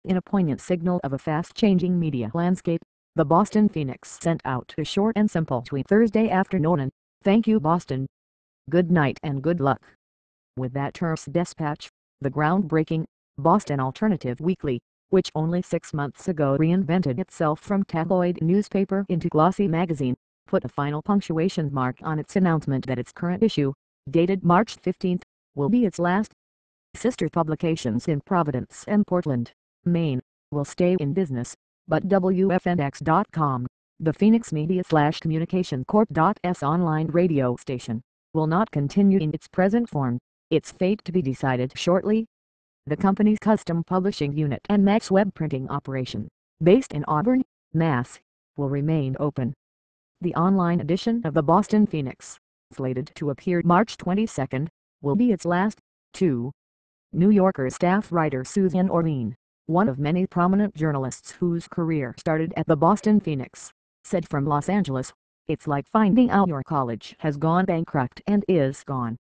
In a poignant signal of a fast-changing media landscape, the Boston Phoenix sent out a short and simple tweet Thursday afternoon. "Thank you, Boston. Good night and good luck." With that terse dispatch, the groundbreaking Boston Alternative Weekly, which only 6 months ago reinvented itself from tabloid newspaper into glossy magazine, put a final punctuation mark on its announcement that its current issue, dated March 15, will be its last. Sister publications in Providence and Portland, Maine, will stay in business, but WFNX.com, the Phoenix Media/Communication Corp.'s online radio station, will not continue in its present form, its fate to be decided shortly. The company's custom publishing unit and Max web printing operation, based in Auburn, Mass., will remain open. The online edition of the Boston Phoenix, slated to appear March 22, will be its last. 2. New Yorker staff writer Susan Orlean, one of many prominent journalists whose career started at the Boston Phoenix, said from Los Angeles, "It's like finding out your college has gone bankrupt and is gone.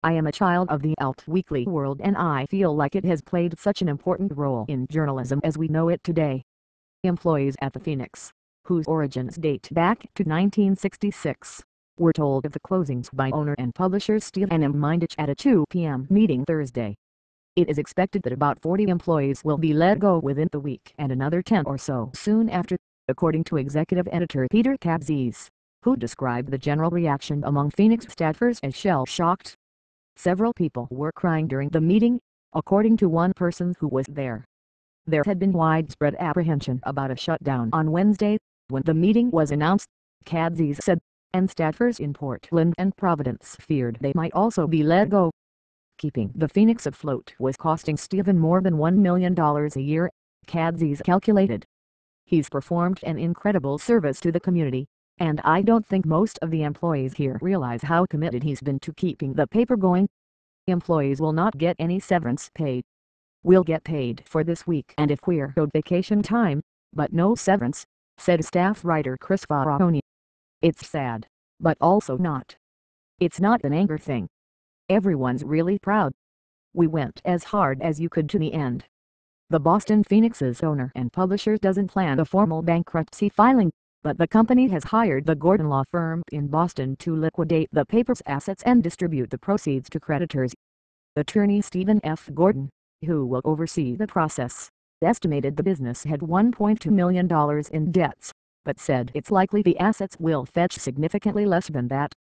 I am a child of the alt weekly world and I feel like it has played such an important role in journalism as we know it today." Employees at the Phoenix, whose origins date back to 1966, were told of the closings by owner and publisher Steve and M. Mindich at a 2 p.m. meeting Thursday. It is expected that about 40 employees will be let go within the week and another 10 or so soon after, according to executive editor Peter Cabzes, who described the general reaction among Phoenix staffers as shell-shocked. "Several people were crying during the meeting," according to one person who was there. "There had been widespread apprehension about a shutdown on Wednesday, when the meeting was announced," Cabzes said, and staffers in Portland and Providence feared they might also be let go. Keeping the Phoenix afloat was costing Stephen more than $1 million a year, Cabzes calculated. "He's performed an incredible service to the community, and I don't think most of the employees here realize how committed he's been to keeping the paper going. Employees will not get any severance pay. We'll get paid for this week and if we're owed vacation time, but no severance," said staff writer Chris Farroni. "It's sad, but also not. It's not an anger thing. Everyone's really proud. We went as hard as you could to the end." The Boston Phoenix's owner and publisher doesn't plan a formal bankruptcy filing, but the company has hired the Gordon law firm in Boston to liquidate the paper's assets and distribute the proceeds to creditors. Attorney Stephen F. Gordon, who will oversee the process, estimated the business had $1.2 million in debts, but said it's likely the assets will fetch significantly less than that.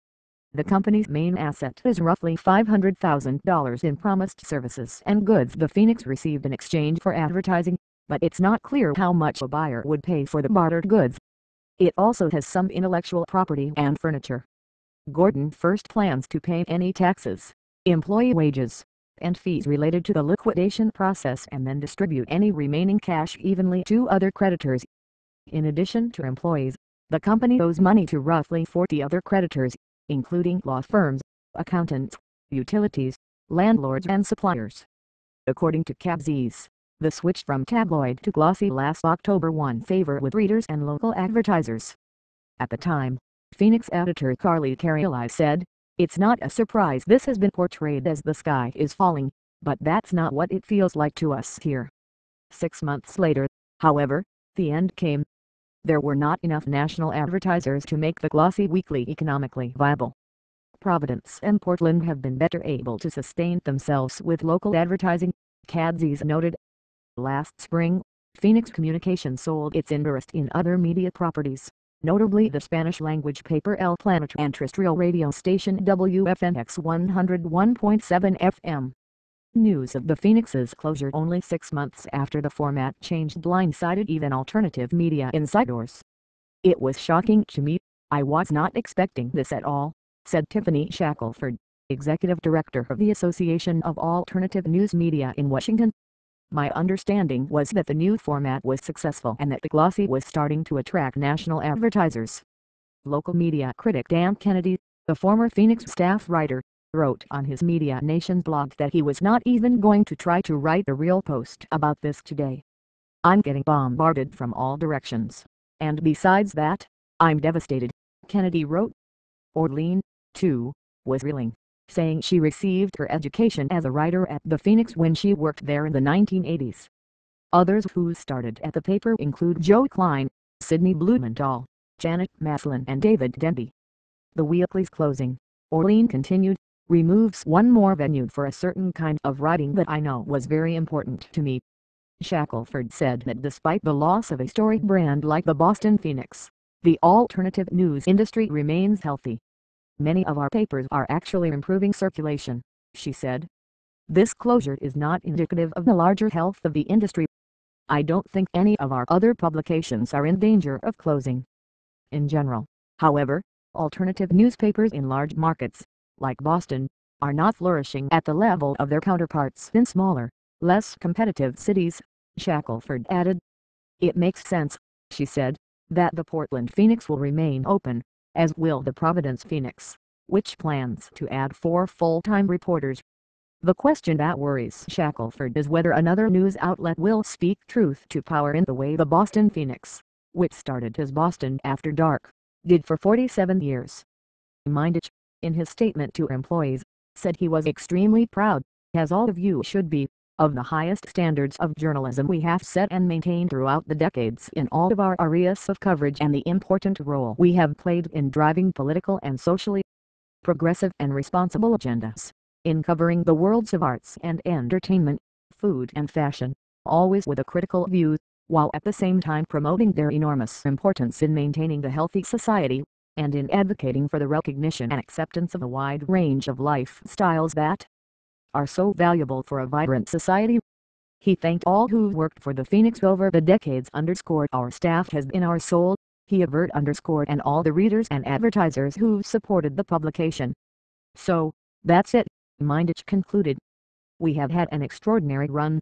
The company's main asset is roughly $500,000 in promised services and goods the Phoenix received in exchange for advertising, but it's not clear how much a buyer would pay for the bartered goods. It also has some intellectual property and furniture. Gordon first plans to pay any taxes, employee wages, and fees related to the liquidation process and then distribute any remaining cash evenly to other creditors. In addition to employees, the company owes money to roughly 40 other creditors, including law firms, accountants, utilities, landlords and suppliers. According to Cabzes, the switch from tabloid to glossy last October won favor with readers and local advertisers. At the time, Phoenix editor Carly Carioli said, "It's not a surprise this has been portrayed as the sky is falling, but that's not what it feels like to us here." 6 months later, however, the end came. There were not enough national advertisers to make the glossy weekly economically viable. Providence and Portland have been better able to sustain themselves with local advertising, Cabzes noted. Last spring, Phoenix Communications sold its interest in other media properties, notably the Spanish-language paper El Planeta and terrestrial radio station WFNX 101.7 FM. News of the Phoenix's closure only 6 months after the format changed blindsided even alternative media insiders. "It was shocking to me, I was not expecting this at all," said Tiffany Shackelford, executive director of the Association of Alternative News Media in Washington. "My understanding was that the new format was successful and that the glossy was starting to attract national advertisers." Local media critic Dan Kennedy, the former Phoenix staff writer, wrote on his Media Nation blog that he was not even going to try to write a real post about this today. "I'm getting bombarded from all directions. And besides that, I'm devastated," Kennedy wrote. Orlean, too, was reeling, saying she received her education as a writer at the Phoenix when she worked there in the 1980s. Others who started at the paper include Joe Klein, Sidney Blumenthal, Janet Maslin and David Denby. The weekly's closing, Orlean continued, removes one more venue for a certain kind of writing that I know was very important to me. Shackelford said that despite the loss of a storied brand like the Boston Phoenix, the alternative news industry remains healthy. Many of our papers are actually improving circulation, she said. This closure is not indicative of the larger health of the industry. I don't think any of our other publications are in danger of closing. In general, however, alternative newspapers in large markets, like Boston, are not flourishing at the level of their counterparts in smaller, less competitive cities, Shackelford added. It makes sense, she said, that the Portland Phoenix will remain open, as will the Providence Phoenix, which plans to add 4 full-time reporters. The question that worries Shackelford is whether another news outlet will speak truth to power in the way the Boston Phoenix, which started as Boston After Dark, did for 47 years. Mindich, in his statement to employees, said he was extremely proud, as all of you should be, of the highest standards of journalism we have set and maintained throughout the decades in all of our areas of coverage and the important role we have played in driving political and socially progressive and responsible agendas, in covering the worlds of arts and entertainment, food and fashion, always with a critical view, while at the same time promoting their enormous importance in maintaining the healthy society, and in advocating for the recognition and acceptance of a wide range of lifestyles that are so valuable for a vibrant society. He thanked all who worked for the Phoenix over the decades. Our staff has been our soul, he averred, and all the readers and advertisers who supported the publication. So, that's it, Mindich concluded. We have had an extraordinary run,